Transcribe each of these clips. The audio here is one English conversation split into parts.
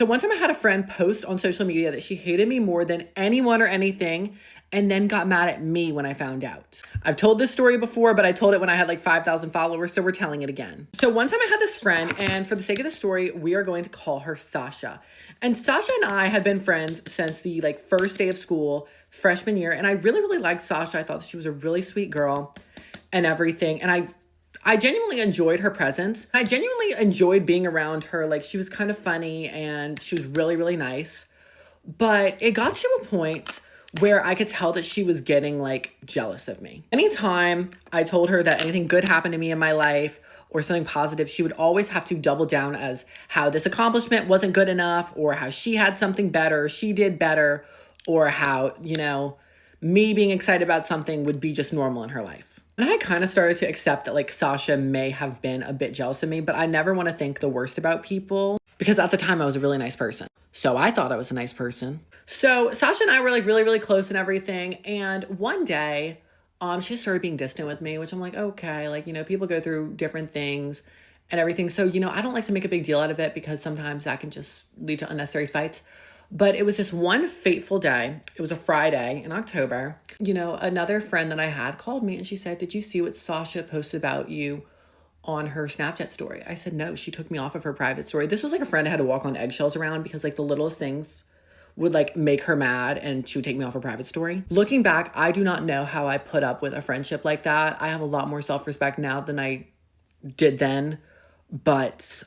So one time I had a friend post on social media that she hated me more than anyone or anything, and then got mad at me when I found out. I've told this story before, but I told it when I had like 5,000 followers, so we're telling it again. So one time I had this friend, and for the sake of the story, we are going to call her Sasha. And Sasha and I had been friends since the like first day of school, freshman year, and I really, really liked Sasha. I thought she was a really sweet girl and everything, and I genuinely enjoyed her presence. I genuinely enjoyed being around her. Like, she was kind of funny and she was really, really nice. But it got to a point where I could tell that she was getting like jealous of me. Anytime I told her that anything good happened to me in my life or something positive, she would always have to double down as how this accomplishment wasn't good enough, or how she had something better, she did better, or how, me being excited about something would be just normal in her life. And I kind of started to accept that like Sasha may have been a bit jealous of me, but I never want to think the worst about people because at the time I was a really nice person. So I thought I was a nice person. So Sasha and I were like really, really close and everything. And one day, she started being distant with me, which I'm like, okay, like, people go through different things and everything. So, I don't like to make a big deal out of it because sometimes that can just lead to unnecessary fights. But it was this one fateful day. It was a Friday in October. Another friend that I had called me and she said, "Did you see what Sasha posted about you on her Snapchat story?" I said, "No, she took me off of her private story." This was like a friend I had to walk on eggshells around because like the littlest things would like make her mad and she would take me off her private story. Looking back, I do not know how I put up with a friendship like that. I have a lot more self-respect now than I did then. But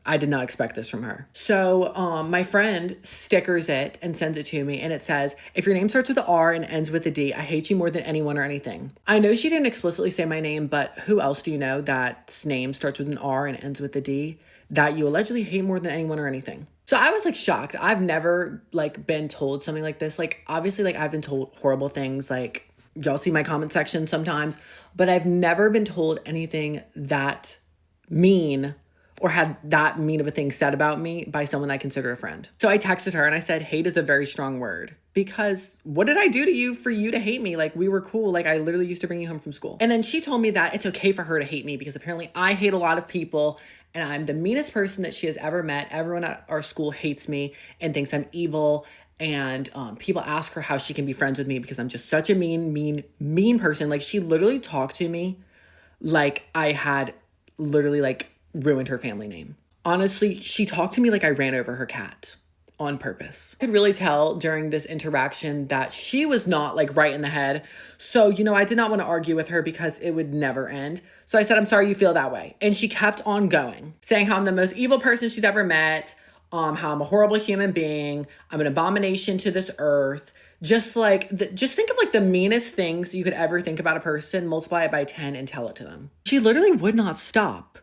I did not expect this from her. So my friend stickers it and sends it to me, and it says, "If your name starts with an R and ends with a D, I hate you more than anyone or anything." I know she didn't explicitly say my name, but who else do you know that's name starts with an R and ends with a D that you allegedly hate more than anyone or anything? So I was like shocked. I've never like been told something like this. Like obviously like I've been told horrible things, like y'all see my comment section sometimes, but I've never been told anything that mean or had that mean of a thing said about me by someone I consider a friend. So I texted her and I said, "Hate is a very strong word, because what did I do to you for you to hate me? Like, we were cool. Like, I literally used to bring you home from school." And then she told me that it's okay for her to hate me because apparently I hate a lot of people and I'm the meanest person that she has ever met. Everyone at our school hates me and thinks I'm evil. And people ask her how she can be friends with me because I'm just such a mean person. Like, she literally talked to me like I had literally like ruined her family name. Honestly, she talked to me like I ran over her cat on purpose. I could really tell during this interaction that she was not like right in the head. So, I did not want to argue with her because it would never end. So I said, "I'm sorry you feel that way." And she kept on going, saying how I'm the most evil person she's ever met, how I'm a horrible human being, I'm an abomination to this earth. Just like, just think of like the meanest things you could ever think about a person, multiply it by 10 and tell it to them. She literally would not stop.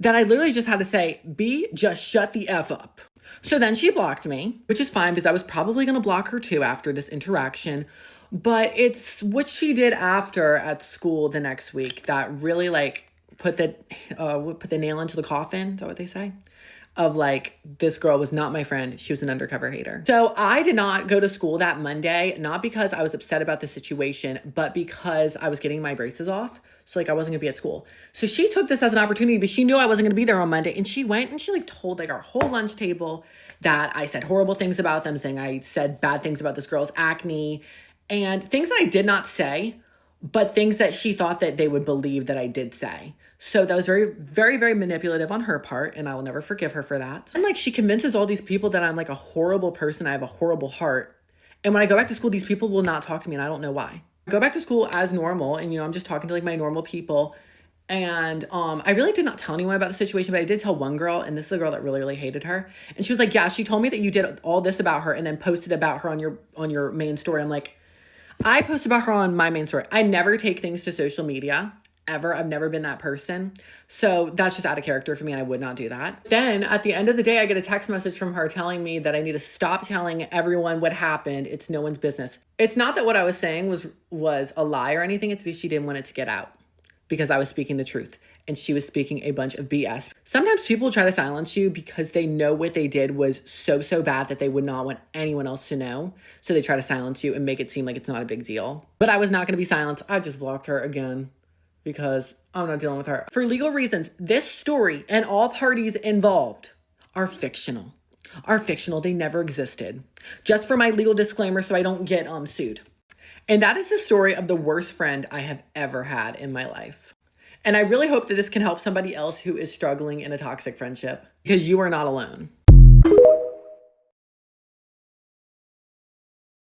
That I literally just had to say, "B, just shut the F up." So then she blocked me, which is fine because I was probably going to block her too after this interaction. But it's what she did after at school the next week that really like put the nail into the coffin. Is that what they say? Of like, this girl was not my friend. She was an undercover hater. So I did not go to school that Monday, not because I was upset about the situation, but because I was getting my braces off. So like I wasn't gonna be at school. So she took this as an opportunity, but she knew I wasn't gonna be there on Monday. And she went and she like told like our whole lunch table that I said horrible things about them, saying I said bad things about this girl's acne and things that I did not say, but things that she thought that they would believe that I did say. So that was very, very, very manipulative on her part, and I will never forgive her for that. And like, she convinces all these people that I'm like a horrible person, I have a horrible heart. And when I go back to school, these people will not talk to me, and I don't know why. I go back to school as normal, and I'm just talking to like my normal people. And I really did not tell anyone about the situation, but I did tell one girl, and this is a girl that really, really hated her. And she was like, "Yeah, she told me that you did all this about her and then posted about her on your main story." I'm like, I post about her on my main story. I never take things to social media, ever. I've never been that person. So that's just out of character for me, and I would not do that. Then at the end of the day, I get a text message from her telling me that I need to stop telling everyone what happened. It's no one's business. It's not that what I was saying was a lie or anything. It's because she didn't want it to get out because I was speaking the truth and she was speaking a bunch of BS. Sometimes people try to silence you because they know what they did was so, so bad that they would not want anyone else to know. So they try to silence you and make it seem like it's not a big deal. But I was not going to be silenced. I just blocked her again because I'm not dealing with her. For legal reasons, this story and all parties involved are fictional. are fictional. They never existed. Just for my legal disclaimer so I don't get sued. And that is the story of the worst friend I have ever had in my life. And I really hope that this can help somebody else who is struggling in a toxic friendship, because you are not alone.